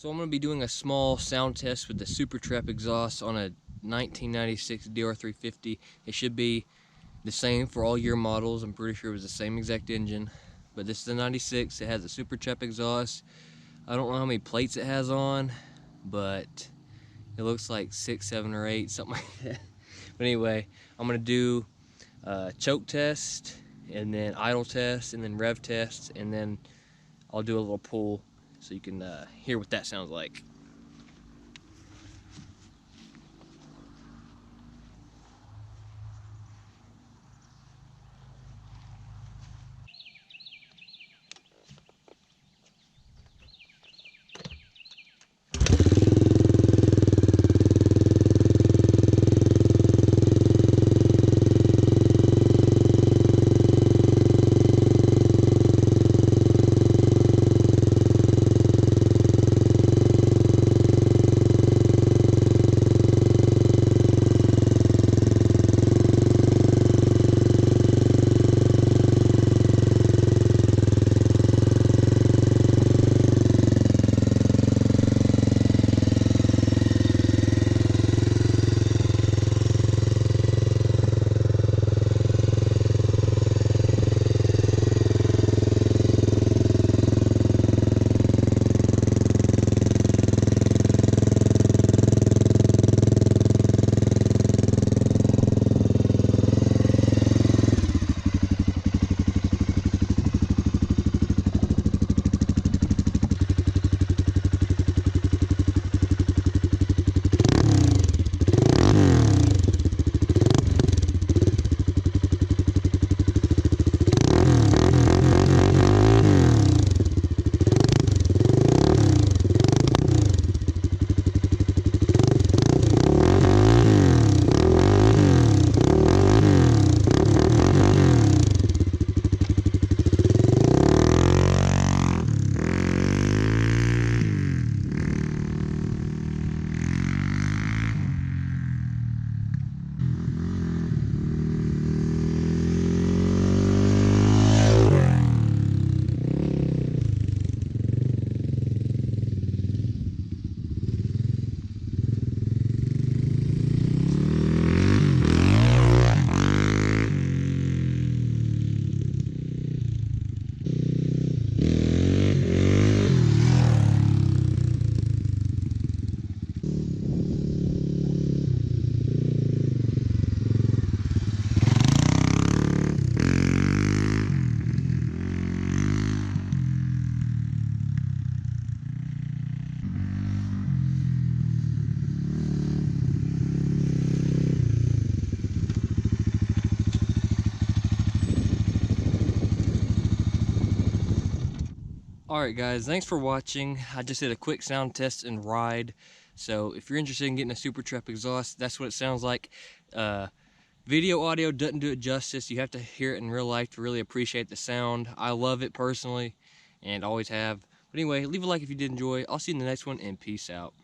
So I'm going to be doing a small sound test with the SuperTrapp exhaust on a 1996 DR350. It should be the same for all year models. I'm pretty sure it was the same exact engine. But this is the 96. It has a SuperTrapp exhaust. I don't know how many plates it has on, but it looks like 6, 7, or 8, something like that. But anyway, I'm going to do a choke test, and then idle test, and then rev test, and then I'll do a little pull so you can hear what that sounds like. Alright guys, thanks for watching. I just did a quick sound test and ride. So if you're interested in getting a SuperTrapp exhaust, that's what it sounds like. Video audio doesn't do it justice. You have to hear it in real life to really appreciate the sound. I love it personally and always have. But anyway, leave a like if you did enjoy. I'll see you in the next one, and peace out.